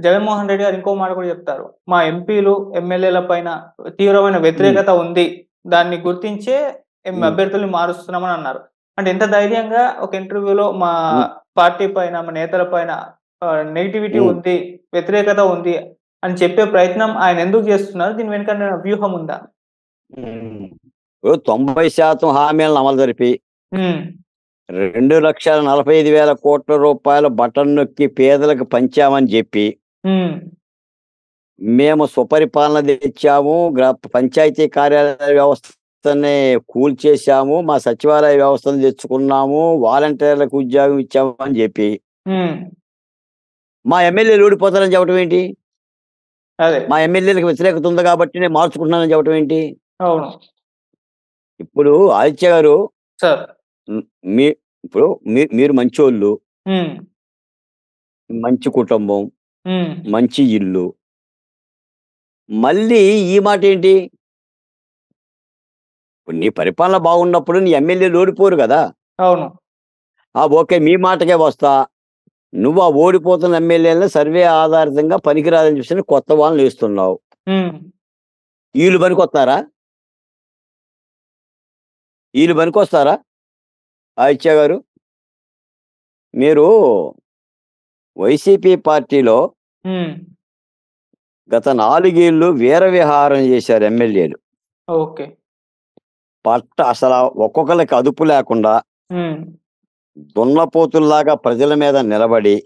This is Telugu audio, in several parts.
జగన్మోహన్ రెడ్డి గారు ఇంకో మాట కూడా చెప్తారు. మా ఎంపీలు, ఎమ్మెల్యేల పైన తీవ్రమైన హ్మ్. వ్యతిరేకత ఉంది. దాన్ని గుర్తించే హ్మ్. అభ్యర్థుల్ని మారుస్తున్నామని అన్నారు. అంటే ఎంత ధైర్యంగా ఒక ఇంటర్వ్యూలో మా హ్మ్. పార్టీ పైన, మా నేతల పైన నెగటివిటీ హ్మ్. ఉంది, వ్యతిరేకత ఉంది అని చెప్పే ప్రయత్నం ఆయన ఎందుకు చేస్తున్నారు? దీని వెనుక ఏమైనా వ్యూహం ఉందా? హ్మ్. ఇప్పుడు 90% హామీలను అమలు జరిపి హ్మ్. 2,45,00,00,000 బటన్ నొక్కి పేదలకు పంచామని జెప్పి, హ్మ్. మేము సుపరిపాలన తెచ్చాము. పంచాయతీ కార్యాలయ వ్యవస్థని కూల్చేశాము. మా సచివాలయ వ్యవస్థను తెచ్చుకున్నాము. వాలంటీర్లకు ఉద్యోగం ఇచ్చాము అని జెప్పి, హ్మ్. మా ఎమ్మెల్యేలు ఓడిపోతారని చెప్పడం ఏంటి? అదే. మా ఎమ్మెల్యేలకు వ్యతిరేకత ఉంది కాబట్టి నేను మార్చుకుంటున్నానని చెప్పడం ఏంటి? అవును. ఇప్పుడు ఆదిత్య గారు, సార్. హ్మ్. మీ ఇప్పుడు మీరు మంచోళ్ళు, హ్మ్. మంచి కుటుంబం, హ్మ్. మంచి ఇల్లు. మళ్ళీ ఈ మాటేంటి? ఇప్పుడు నీ పరిపాలన బాగున్నప్పుడు నీ ఎమ్మెల్యేలు ఓడిపోరు గదా! అవును. ఓకే. మీ మాటకే వస్తా. నువ్వు ఆ ఓడిపోతున్న ఎమ్మెల్యేలని సర్వే ఆధారితంగా పనికిరాదని చూసి కొత్త వాళ్ళనేస్తున్నావు. హ్మ్. ఈళ్ళు పనికొత్తారా? ఈళ్ళు పనికొస్తారా? ఆదిత్య గారు, మీరు వైసీపీ పార్టీలో హ్మ్. గత 4 ఏళ్ళు వీర విహారం చేశారు ఎమ్మెల్యేలు. ఓకే. అసల ఒక్కొక్కళ్ళకి అదుపు లేకుండా హ్మ్. దున్నపోతుల్లాగా ప్రజల మీద నిలబడి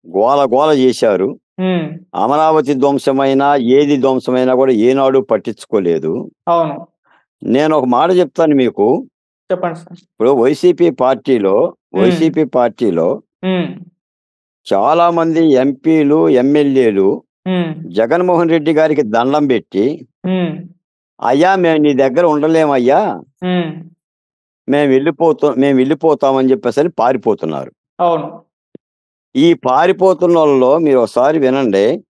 గోల గోల చేశారు. హ్మ్. అమరావతి ధ్వంసమైనా, ఏది ధ్వంసమైనా కూడా ఏనాడు పట్టించుకోలేదు. అవును. నేనొక మాట చెప్తాను మీకు. చెప్పండి సార్. ఇప్పుడు హ్మ్. వైసీపీ పార్టీలో హ్మ్. చాలామంది ఎంపీలు, ఎమ్మెల్యేలు హ్మ్. జగన్మోహన్ రెడ్డి గారికి దండం పెట్టి, హ్మ్. "అయ్యా! మేము నీ దగ్గర ఉండలేమయ్యా. హ్మ్. మేము వెళ్ళిపోతామని" చెప్పేసని పారిపోతున్నారు. అవును. ఈ పారిపోతున్నోళ్ళలో మీరోసారి వినండి.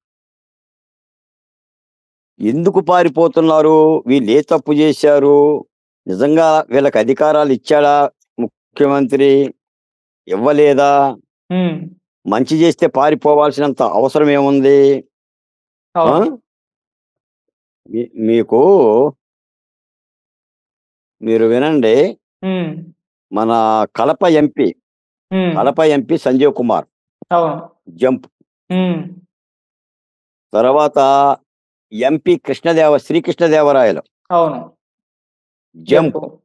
ఎందుకు పారిపోతున్నారు? వీళ్ళే తప్పు జేశారు? నిజంగా వీళ్ళకి అధికారాలు ఇచ్చాడా ముఖ్యమంత్రి? ఇవ్వలేదా? హ్మ్. మంచి జేస్తే పారిపోవాల్సినంత అవసరం ఏముంది? ఆ! అవును. మీకు మీరు వినండి. హ్మ్. మన కడప ఎంపీ, హ్మ్. కడప ఎంపీ సంజీవ్ కుమార్ అవును. జంప్. హ్మ్. తర్వాత శ్రీకృష్ణదేవరాయలు అవును. జంప్. జంపు.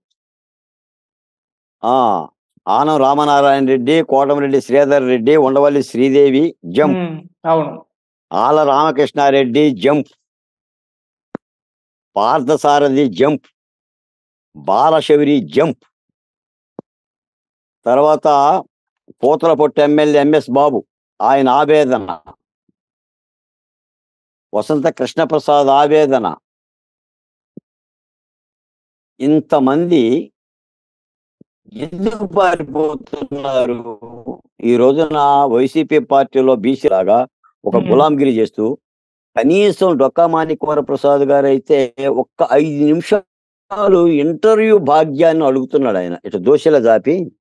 ఆ! ఆనం రామనారాయణ రెడ్డి, కోటమిరెడ్డి శ్రీధర్ రెడ్డి, ఉండవల్లి శ్రీదేవి జంప్. హ్మ్. అవును. Alla Ramakrishna Reddy jump. Parthasarathy jump. Balashowry jump. తర్వాత పూతలపట్టు ఎమ్మెల్యే ఎంఎస్ బాబు ఆయన ఆవేదన. వసంత కృష్ణప్రసాద్ ఆవేదన. ఇంతమంది ఎందుకు పారిపోతున్నారు? ఈ రోజున వైసీపీ పార్టీలో బీసీలాగా ఒక హ్మ్. గులాంగిరి చేస్తూ కనీసం డొక్కా మాణిక్య ప్రసాద్ గారైతే ఒక్క 5 నిమిషాలు ఇంటర్వ్యూ భాగ్యాన్ని అడుగుతున్నాడాయన. ఇటు దోషిలా జాపి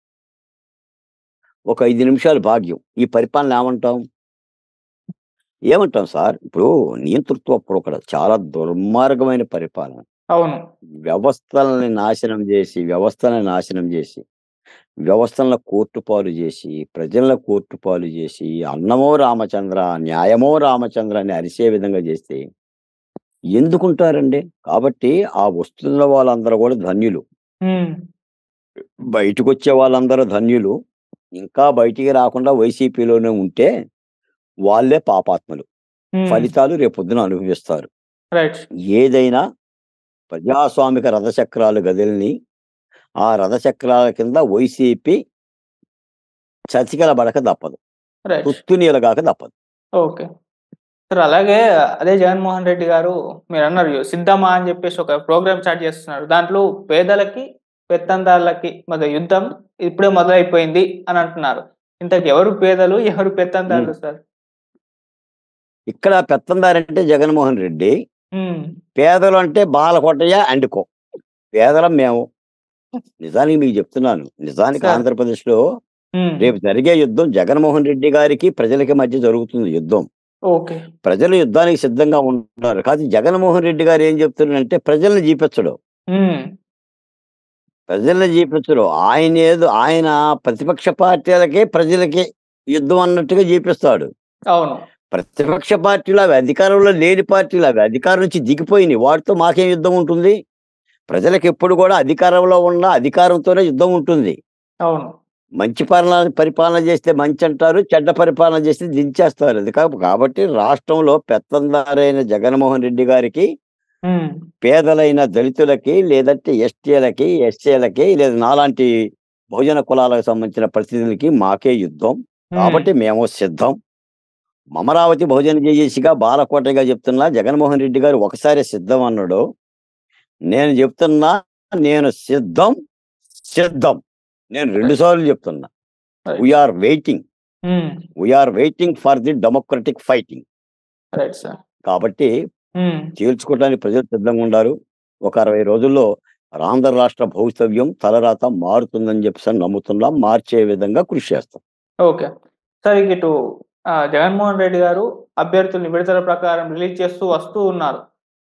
ఒక 5 నిమిషాలు భాగ్యం. ఈ పరిపాలన ఏమంటాం? ఏమంటాం సార్? ఇప్పుడు నియంతృత్వ పోకడ చాలా దుర్మార్గమైన పరిపాలన. అవును. వ్యవస్థలని నాశనం జేసి, వ్యవస్థలను కోర్టు పాలు జేసి, ప్రజలను కోర్టు పాలు జేసి, అన్నమో రామచంద్ర, న్యాయమో రామచంద్ర అని అరిసే విధంగా జేస్తే ఎందుకుంటారండి? కాబట్టి ఆ వస్తున్న వాళ్ళందరూ గూడా ధన్యులు. హ్మ్. బయటకొచ్చే వాళ్ళందరూ ధన్యులు. ఇంకా బయటికి రాకుండా వైసీపీలోనే ఉంటే వాళ్ళే పాపాత్ములు. హ్మ్. ఫలితాలు రేపొద్దున అనుభవిస్తారు. రైట్. ఏదైనా ప్రజాస్వామిక రథచక్రాలు గదిలిని, ఆ రథచక్రాల కింద వైసీపీ చతికిలబడక తప్పదు. రైట్. తుత్తునీలగాక తప్పదు. ఓకే. సార్ అలాగే అదే జగన్మోహన్ రెడ్డి గారు మీరన్నారు సిద్ధమా అని జెప్పేసి ఒక ప్రోగ్రామ్ స్టార్ట్ చేస్తున్నారు. దాంట్లో పేదలకి, పెత్తందారులకి మధ్య యుద్ధం ఇప్పుడే మొదలైపోయింది అని అంటున్నారు. ఇంతకి ఎవరు పేదలు? ఎవరు హ్మ్. పెత్తందారులు సార్? ఇక్కడ పెత్తందారంటే జగన్మోహన్ రెడ్డి. హ్మ్. పేదలు అంటే బాలకొట్టయ్య అండ్ కో. పేదలం మేము. నిజానికి మీకు చెప్తున్నాను. నిజానికి సార్. ఆంధ్రప్రదేశ్‌లో హ్మ్. రేపు జరిగే యుద్ధం జగన్మోహన్ రెడ్డి గారికి, ప్రజలకి మధ్య జరుగుతుంది యుద్ధం. ఓకే. ప్రజలు యుద్ధానికి సిద్ధంగా ఉన్నారు. కాతే జగన్మోహన్ రెడ్డి గారు ఏం చెప్తున్నారంటే ప్రజల్ని జీపించడు. హ్మ్. ప్రజల్ని జీపించరు. ఆయన ప్రతిపక్ష పార్టీలకే, ప్రజలకే యుద్ధం అన్నట్టుగా జీపిస్తాడు. అవును. ప్రతిపక్ష పార్టీలు అవి అధికారంలో లేని పార్టీలు అవి అధికారం నుంచి దిగిపోయినియి. వాటితో మాకేం యుద్ధం ఉంటుంది? ప్రజలకెప్పుడు కూడా అధికారంలో ఉన్న అధికారంతోనే యుద్ధం ఉంటుంది. అవును. మంచి పరిపాలన చేస్తే మంచంటారు. చెడ్డ పరిపాలన చేస్తే దించేస్తారు. అది కాబట్టి రాష్ట్రంలో పెత్తందారైన జగన్మోహన్ రెడ్డి గారికి, హ్మ్. పేదలైన దళితులకి, లేదంటే ఎస్టీలకి, ఎస్సీలకి లేదా నాలాంటి బహుజన కులాలకు సంబంధించిన ప్రతినిధులకి మాకే యుద్ధం. హ్మ్. కాబట్టి మేము సిద్ధం. అమరావతి బహుజన జేఏసీగా బాలకోటగా చెప్తున్నా జగన్మోహన్ రెడ్డి గారు ఒకసారే సిద్ధం అన్నాడు. నేను చెప్తున్నా నేను సిద్ధం, సిద్ధం. నేను 2 రైట్. సార్లు చెప్తున్నా. We right. Are waiting. Hmm. We are waiting for the democratic fighting. Right sir. కాబట్టి హ్మ్. చీల్చుకోవడానికి ప్రజలు సిద్ధంగా ఉండారు. ఒక 60 రోజుల్లో ఆంధ్ర రాష్ట్ర భవితవ్యం తలరాత మారుతుందని చెప్పేసని నమ్ముతున్నాం. మార్చే విధంగా కృషి చేస్తాం. ఓకే. సార్ ఇటు జగన్మోహన్ రెడ్డి గారు అభ్యర్థుల్ని విడతల ప్రకారం రిలీజ్ చేస్తూ వస్తూ ఉన్నారు.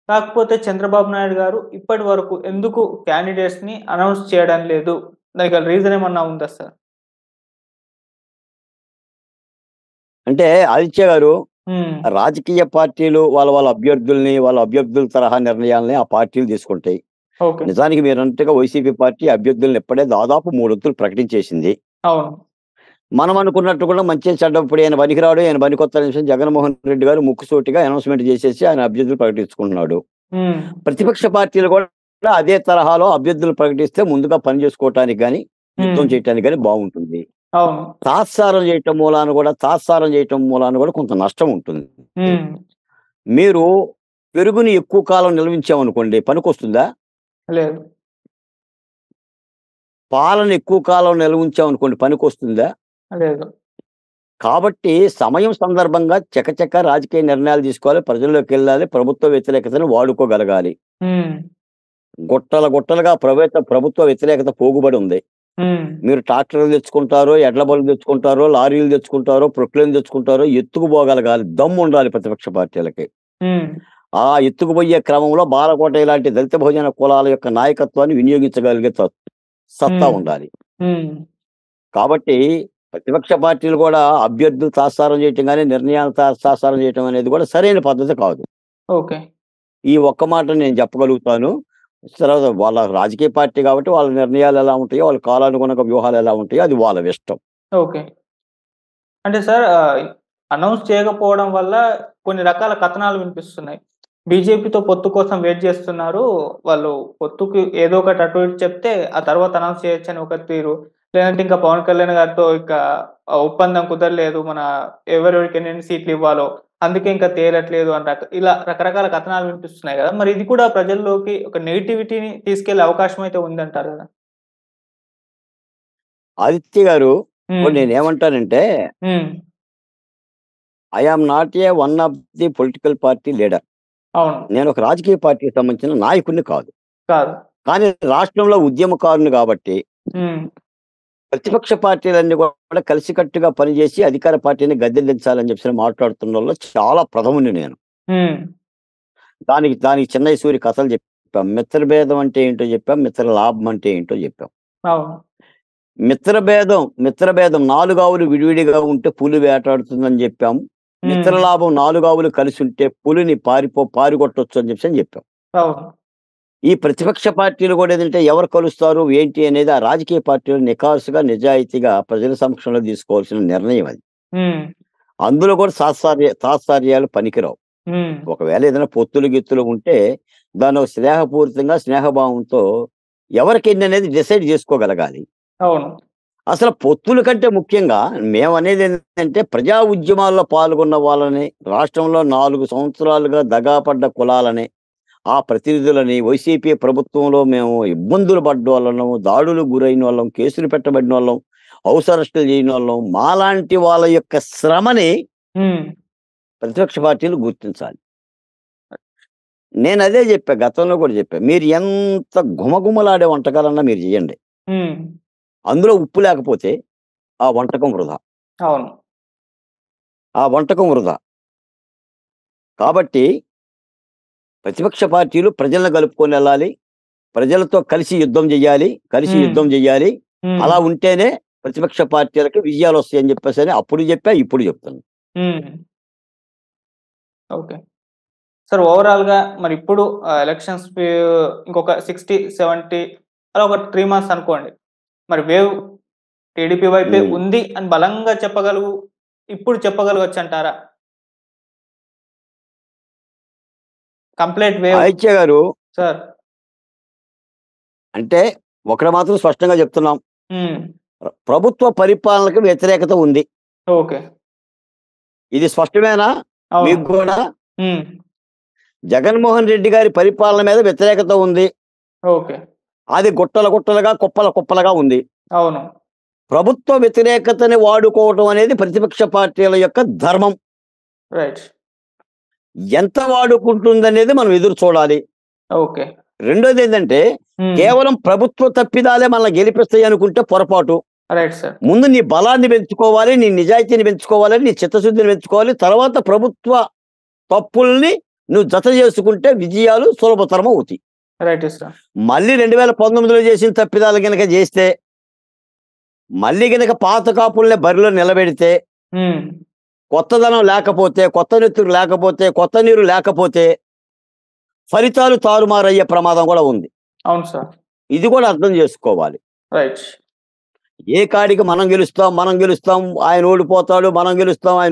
కాకపోతే చంద్రబాబు నాయుడు గారు ఇప్పటి వరకు ఎందుకు క్యాండిడేట్స్‌ని అనౌన్స్ చేయడం లేదు? దానికి గల రీజన్ ఏమన్నా ఉందా సార్? అంటే ఆదిత్య గారు హ్మ్. రాజకీయ పార్టీలు వాళ్ళ అభ్యర్థుల తరహా నిర్ణయాల్ని ఆ పార్టీలు తీసుకుంటాయి. ఓకే. నిజానికి మీరన్నట్టుగా వైసీపీ పార్టీ అభ్యర్థుల్ని ఇప్పుడే దాదాపు 3 వంతులు ప్రకటించేసింది. అవును. మనం అనుకున్నట్టు కూడా మంచి చెడ్డ ఇప్పుడు ఈయన పనికిరాడు, ఈయన పనికొత్త అనేసి జగన్మోహన్ రెడ్డి గారు ముక్కుసూటిగా అనౌన్స్‌మెంట్ చేసేసి ఆయన అభ్యర్థులు ప్రకటించుకుంటున్నాడు. హ్మ్. ప్రతిపక్ష పార్టీలు కూడా అదే తరహాలో అభ్యర్థులు ప్రకటిస్తే ముందుగా పని చేసుకోవటానికి గాని, యుద్ధం హ్మ్. చేయటానికి గాని బావుంటుంది. అవును. తాత్సారం చేయటం మూలాన కూడా కొంత నష్టం ఉంటుంది. హ్మ్. మీరు పెరుగుని ఎక్కువ కాలం నిల్వించామనుకోండి పనికొస్తుందా? లేదు. పాలను ఎక్కువ కాలం నిల్వ ఉంచామనుకోండి పనికొస్తుందా? లేదు. కాబట్టి సమయం సందర్భంగా చకచక రాజకీయ నిర్ణయాలు తీసుకోవాలి. ప్రజల్లోకెళ్ళాలి. ప్రభుత్వ వ్యతిరేకతను వాడుకోగలగాలి. హ్మ్. గుట్టలుగా ప్రభుత్వ వ్యతిరేకత పోగుబడి ఉంది. హ్మ్. మీరు ట్రాక్టర్లు తెచ్చుకుంటారో, ఎడ్ల బళ్ళు తెచ్చుకుంటారో, లారీలు తెచ్చుకుంటారో, ప్రొక్లేన్‌లు తెచ్చుకుంటారో ఎత్తుకుపోగలగాలి. దమ్ముండాలి ప్రతిపక్ష పార్టీలకి. హ్మ్. ఆ ఎత్తుకుపోయే క్రమంలో బాలకోట ఇలాంటి దళిత బహుజన కులాల యొక్క నాయకత్వాన్ని వినియోగించగలిగే సత్తా హ్మ్. ఉండాలి. హ్మ్. కాబట్టి ప్రతిపక్ష పార్టీలు కూడా అభ్యర్థులు తాత్సారం చేయటం గాని, నిర్ణయాలు తాత్సారం చేయటం అనేది కూడా సరైన పద్ధతి కాదు. ఓకే. ఈ ఒక్క మాట నేను చెప్పగలుగుతాను. తర్వాత వాళ్ళ రాజకీయ పార్టీ కాబట్టి వాళ్ళ నిర్ణయాలు ఎలా ఉంటాయో, వాళ్ళ కాలానుగుణంగా వ్యూహాలు ఎలా ఉంటాయో అది వాళ్ళ ఇష్టం. ఓకే. అంటే సార్ అనౌన్స్ చేయకపోవడం వల్ల కొన్ని రకాల కథనాలు వినిపిస్తున్నాయి. బీజేపీతో పొత్తు కోసం వెయిట్ జేస్తున్నారు. వాళ్ళు పొత్తుకి ఏదో ఒకటి అటు ఇటు చెప్తే ఆ తర్వాత అనౌన్స్ చేయొచ్చని ఒక తీరు. లేదంటే ఇంకా పవన్ కళ్యాణ్ గారితో ఇక ఒప్పందం కుదరలేదు. ఎవరెవరికి ఎన్నెన్ని సీట్లు ఇవ్వాలో అందుకే ఇంకా తేలట్లేదు అని ఇలా రకరకాల కథనాలు వినిపిస్తున్నాయి గదా! మరి ఇది కూడా ప్రజల్లోకి ఒక నెగటివిటీని తీసుకెళ్ళే అవకాశం అయితే ఉందంటారు గదా! ఆదిత్య గారు ఇప్పుడు హ్మ్. నేనేమంటానంటే, హ్మ్. I am not one of the political party leader. అవును. నేను ఒక రాజకీయ పార్టీకి సంబంధించిన నాయకుడిని కాదు. కాదు. కానీ రాష్ట్రంలో ఉద్యమకారుని కాబట్టి హ్మ్. ప్రతిపక్ష పార్టీలన్నీ కూడా కలిసికట్టుగా పనిచేసి అధికార పార్టీని గద్దెదించాలని చెప్పేసి మాట్లాడుతున్నోళ్ళలో చాలా ప్రథముడిని నేను. హ్మ్. దానికి చిన్నయి సూరి కథలు చెప్పాం. మిత్రభేదం అంటే ఏంటో చెప్పాం. మిత్ర లాభం అంటే ఏంటో చెప్పాం. అవును. మిత్రభేదం 4 ఆవులు విడివిడిగా ఉంటే పులి వేటాడుతుందని చెప్పాం. హ్మ్. మిత్రలాభం 4 ఆవులు కలిసుంటే పులిని పారిగొట్టొచ్చు అని చెప్పేసని చెప్పాం. అవును. ఈ ప్రతిపక్ష పార్టీలు కూడా ఏందంటే ఎవరు కలుస్తారు ఏంటి అనేది ఆ రాజకీయ పార్టీలు నిఖార్సుగా, నిజాయితీగా ప్రజల సమక్షంలో తీసుకోవాల్సిన నిర్ణయం అది. హ్మ్. అందులో కూడా తాత్సార్యాలు పనికిరావు. హ్మ్. ఒకవేళ ఏదైనా పొత్తులు, గిత్తులు ఉంటే దాన్ని ఒక స్నేహపూరితంగా, స్నేహభావంతో ఎవరికెన్ననేది డిసైడ్ జేసుకోగలగాలి. అవును. అసలు పొత్తుల కంటే ముఖ్యంగా మేమనేదేంటంటే ప్రజా ఉద్యమాల్లో పాల్గొన్న వాళ్ళని, రాష్ట్రంలో 4 సంవత్సరాలుగా దగా పడ్డ కులాలని, ఆ ప్రతినిధులని వైసీపీ ప్రభుత్వంలో మేము ఇబ్బందులు పడ్డోళ్ళం, దాడులకు గురైనోళ్ళం, కేసులు పెట్టబడినోళ్ళం, హౌస్ అరెస్టులు జేయనోళ్ళం, మాలాంటి వాళ్ళ యొక్క శ్రమని హ్మ్. ప్రతిపక్ష పార్టీలు గుర్తించాలి. నేనదే జెప్పా. గతంలో గూడా జెప్పా. మీరు ఎంత గుమగుమలాడే వంటకాలన్నా మీరు జేయండి. హ్మ్. అందులో ఉప్పు లేకపోతే ఆ వంటకం వృధా. అవును. ఆ వంటకం వృధా. కాబట్టి ప్రతిపక్ష పార్టీలు ప్రజలను కలుపుకొని వెళ్ళాలి. ప్రజలతో కలిసి యుద్ధం చేయాలి. అలా ఉంటేనే ప్రతిపక్ష పార్టీలకి విజయాలొస్తాయని చెప్పేసని అప్పుడు చెప్పా, ఇప్పుడు చెప్తున్నా. ఓకే. సార్ ఓవరాల్‌గా మరి ఇప్పుడు ఎలక్షన్స్ ఇంకొక 60, 70 అలా ఒక 3 మంత్స్ అనుకోండి. మరి వేవ్ టీడీపీ వైపే హ్మ్. ఉంది అని బలంగా ఇప్పుడు చెప్పగలగొచ్చంటారా? కంప్లీట్ వేవ్ ఆదిత్య గారు సార్. అంటే ఒకటి మాత్రం స్పష్టంగా చెప్తున్నాం. హ్మ్. ప్రభుత్వ పరిపాలనకు వ్యతిరేకత ఉంది. ఓకే. ఇది స్పష్టమేనా అవును. మీకు కూడా? హ్మ్. జగన్మోహన్ రెడ్డి గారి పరిపాలన మీద వ్యతిరేకత ఉంది. ఓకే. అది గుట్టలుగా, కుప్పలుగా ఉంది. అవును. ప్రభుత్వ వ్యతిరేకతని వాడుకోవటం అనేది ప్రతిపక్ష పార్టీల యొక్క ధర్మం. రైట్. ఎంత వాడుకుంటుందనేది మనం ఎదురు చూడాలి. ఓకే. రెండోదేంటంటే, హ్మ్. కేవలం ప్రభుత్వ తప్పిదాలే మనల్ని గెలిపిస్తాయి అనుకుంటే పొరపాటు. Right sir. ముందు నీ బలాన్ని పెంచుకోవాలి, నీ నిజాయితీని పెంచుకోవాలి, నీ చిత్తశుద్ధిని పెంచుకోవాలి. తర్వాత ప్రభుత్వ తప్పుల్ని నువ్వు జత చేసుకుంటే విజయాలు సులభతరం అవుతాయి. Right sir. మళ్ళీ 2019లో చేసిన తప్పిదాలు గనక చేస్తే, మళ్ళీ గనక పాత కాపుల్ని బరిలో నిలబెడితే, హ్మ్. కొత్తదనం లేకపోతే, కొత్త నెత్తురు లేకపోతే, కొత్త నీరు లేకపోతే ఫలితాలు తారుమారయ్యే ప్రమాదం కూడా ఉంది. అవును సార్. ఇది కూడా అర్థం చేసుకోవాలి. రైట్. ఏ కాడికి మనం గెలుస్తాం, ఆయన ఓడిపోతాడు, మనం గెలుస్తాం, ఆయన